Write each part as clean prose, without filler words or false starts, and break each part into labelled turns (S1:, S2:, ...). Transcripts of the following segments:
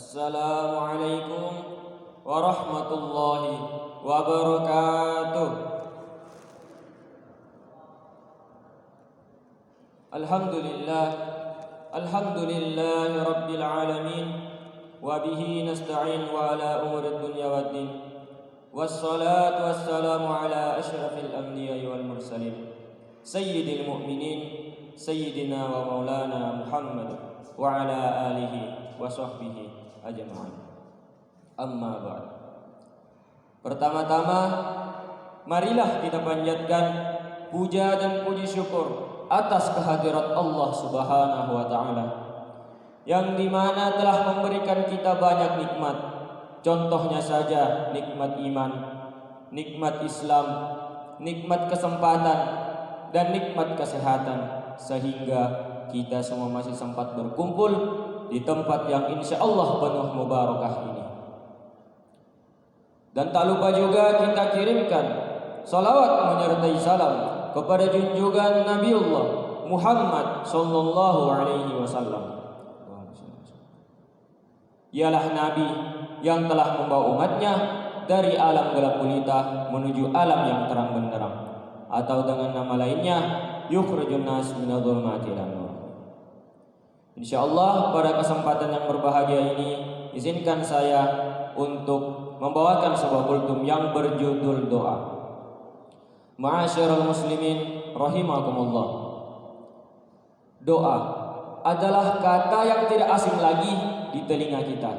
S1: Assalamualaikum warahmatullahi wabarakatuh. Alhamdulillahi rabbil alamin, wa bihi nasta'in wa ala umurid dunya waddin. Wassalatu wassalamu ala asyrafil anbiya'i wal mursalin, sayyidil mu'minin, sayyidina wa maulana Muhammad wa ala alihi wa sahbihi ajma'in. Amma ba'd. Pertama-tama marilah kita panjatkan puja dan puji syukur atas kehadirat Allah Subhanahu wa taala yang dimana telah memberikan kita banyak nikmat. Contohnya saja nikmat iman, nikmat Islam, nikmat kesempatan, dan nikmat kesehatan, sehingga kita semua masih sempat berkumpul di tempat yang insya Allah penuh mubarakah ini. Dan tak lupa juga kita kirimkan salawat menyertai salam kepada junjungan Nabiullah Muhammad sallallahu alaihi wasallam. Ialah Nabi yang telah membawa umatnya dari alam gelap gulita menuju alam yang terang benderang, atau dengan nama lainnya yukhrijun nas minadh dhulumati ilan nur. Insyaallah pada kesempatan yang berbahagia ini izinkan saya untuk membawakan sebuah kultum yang berjudul doa. Ma'asyiral muslimin rahimakumullah. Doa adalah kata yang tidak asing lagi di telinga kita.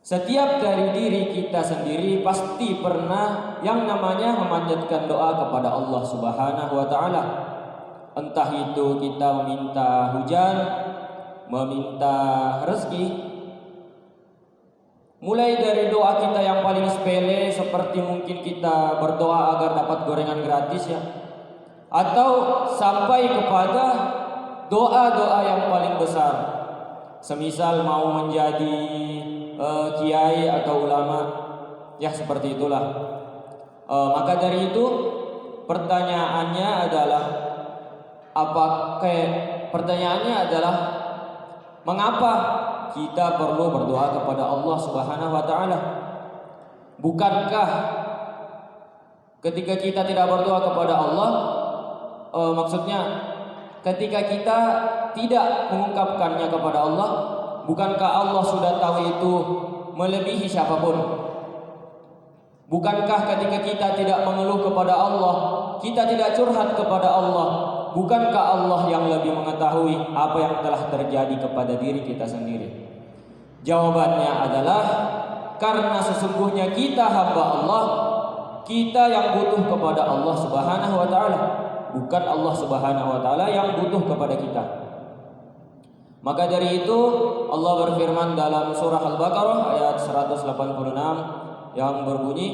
S1: Setiap dari diri kita sendiri pasti pernah yang namanya memanjatkan doa kepada Allah Subhanahu wa taala. Entah itu kita meminta hujan, meminta rezeki, mulai dari doa kita yang paling sepele seperti mungkin kita berdoa agar dapat gorengan gratis ya, atau sampai kepada doa-doa yang paling besar, semisal mau menjadi kiai atau ulama, ya seperti itulah. Maka dari itu pertanyaannya adalah mengapa kita perlu berdoa kepada Allah Subhanahu wa taala? Bukankah ketika kita tidak berdoa kepada Allah, maksudnya ketika kita tidak mengungkapkannya kepada Allah, bukankah Allah sudah tahu itu melebihi siapapun? Bukankah ketika kita tidak mengeluh kepada Allah, kita tidak curhat kepada Allah, bukankah Allah yang lebih mengetahui apa yang telah terjadi kepada diri kita sendiri? Jawabannya adalah karena sesungguhnya kita hamba Allah, kita yang butuh kepada Allah Subhanahu wa taala, bukan Allah Subhanahu wa taala yang butuh kepada kita. Maka dari itu Allah berfirman dalam surah Al-Baqarah ayat 186 yang berbunyi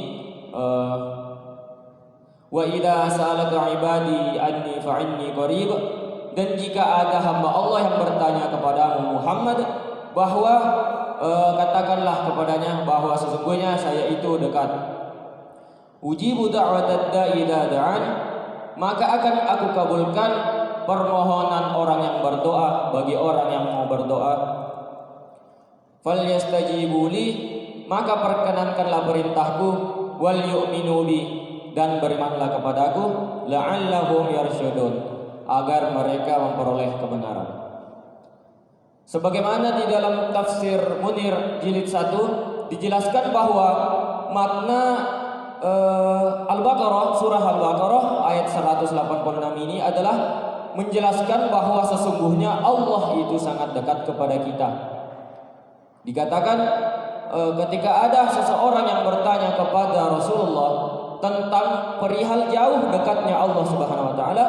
S1: wa idza sa'alaka ibadi anni fa'inni qarib, dan jika ada hamba Allah yang bertanya kepadamu Muhammad bahwa katakanlah kepadanya bahwa sesungguhnya saya itu dekat. Ujibu da'watad da'i idza da'an, maka akan aku kabulkan permohonan orang yang berdoa bagi orang yang mau berdoa. Falyastajibu li, maka perkenankanlah perintahku, wal yu'minu bi, dan berimanlah kepadaku, la'allahum yarsyudun, agar mereka memperoleh kebenaran. Sebagaimana di dalam tafsir Munir jilid 1 dijelaskan bahwa makna Al-Baqarah, surah Al-Baqarah ayat 186 ini adalah menjelaskan bahwa sesungguhnya Allah itu sangat dekat kepada kita. Dikatakan ketika ada seseorang yang bertanya kepada Rasulullah tentang perihal jauh dekatnya Allah Subhanahu wa taala,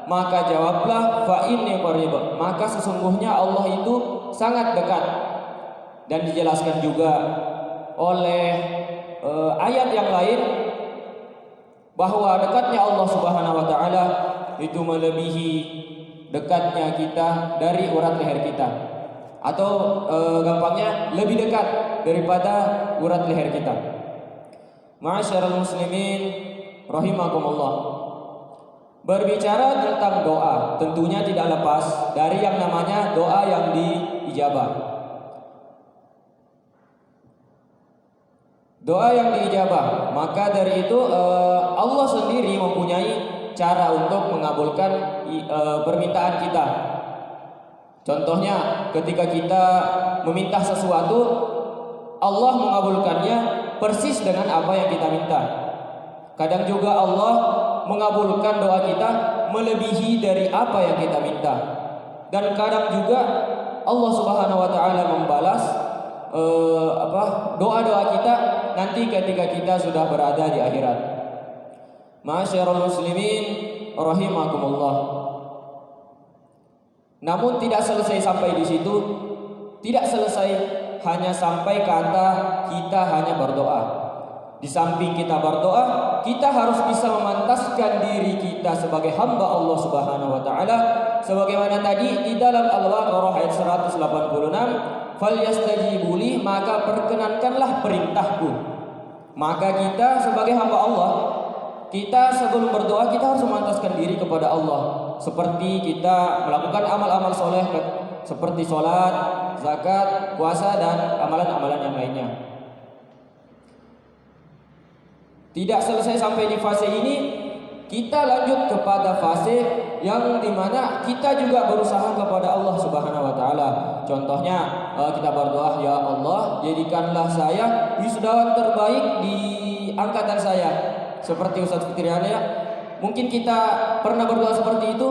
S1: maka jawablah fa inni qarib, maka sesungguhnya Allah itu sangat dekat. Dan dijelaskan juga oleh ayat yang lain bahwa dekatnya Allah Subhanahu wa taala itu melebihi dekatnya kita dari urat leher kita, atau gampangnya lebih dekat daripada urat leher kita. Ma'asyiral muslimin rahimakumullah. Berbicara tentang doa tentunya tidak lepas dari yang namanya doa yang diijabah. doa yang diijabah. Maka dari itu Allah sendiri mempunyai cara untuk mengabulkan permintaan kita. Contohnya ketika kita meminta sesuatu, Allah mengabulkannya persis dengan apa yang kita minta. Kadang juga Allah mengabulkan doa kita melebihi dari apa yang kita minta. Dan kadang juga Allah Subhanahu wa taala membalas doa-doa kita nanti ketika kita sudah berada di akhirat. Ma'asyiral muslimin rahimakumullah. Namun tidak selesai sampai di situ, tidak selesai hanya sampai kata kita hanya berdoa. Di samping kita berdoa, kita harus bisa memantaskan diri kita sebagai hamba Allah Subhanahu wa taala sebagaimana tadi di dalam Al-Baqarah ayat 186, "Falyastajibu li," maka perkenankanlah perintahku. Maka kita sebagai hamba Allah, kita sebelum berdoa kita harus memantaskan diri kepada Allah. Seperti kita melakukan amal-amal soleh seperti sholat, zakat, puasa dan amalan-amalan yang lainnya. Tidak selesai sampai di fase ini, kita lanjut kepada fase yang dimana kita juga berusaha kepada Allah Subhanahu wa taala. Contohnya kita berdoa, "Ya Allah, jadikanlah saya wisudawan terbaik di angkatan saya." Seperti Ustaz Fitriana ya. Mungkin kita pernah berdoa seperti itu.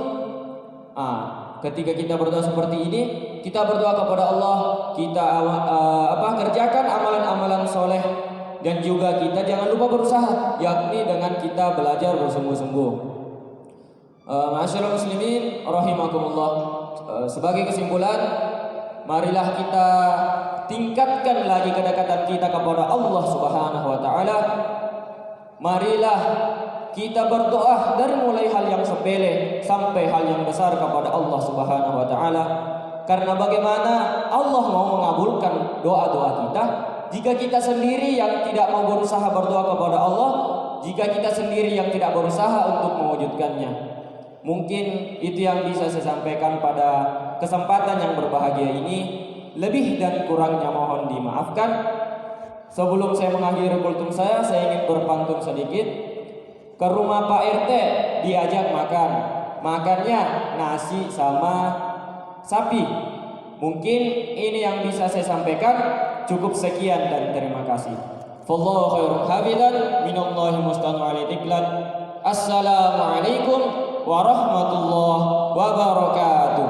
S1: Ketika kita berdoa seperti ini, kita berdoa kepada Allah, kita kerjakan amalan-amalan soleh, dan juga kita jangan lupa berusaha, yakni dengan kita belajar bersungguh-sungguh. Ma'asyiral muslimin rahimakumullah. Sebagai kesimpulan, marilah kita tingkatkan lagi kedekatan kita kepada Allah Subhanahu wa taala. Marilah kita berdoa dari mulai hal yang sepele sampai hal yang besar kepada Allah Subhanahu wa taala. Karena bagaimana Allah mau mengabulkan doa-doa kita jika kita sendiri yang tidak mau berusaha berdoa kepada Allah, jika kita sendiri yang tidak berusaha untuk mewujudkannya. Mungkin itu yang bisa saya sampaikan pada kesempatan yang berbahagia ini. Lebih dan kurangnya mohon dimaafkan. Sebelum saya mengakhiri kultum saya ingin berpantun sedikit. Ke rumah Pak RT diajak makan, makannya nasi sama sapi. Mungkin ini yang bisa saya sampaikan. Cukup sekian dan terima kasih. Wallahu khairu hafidan minallahi mustanu alaitiklan. Assalamualaikum warahmatullahi wabarakatuh.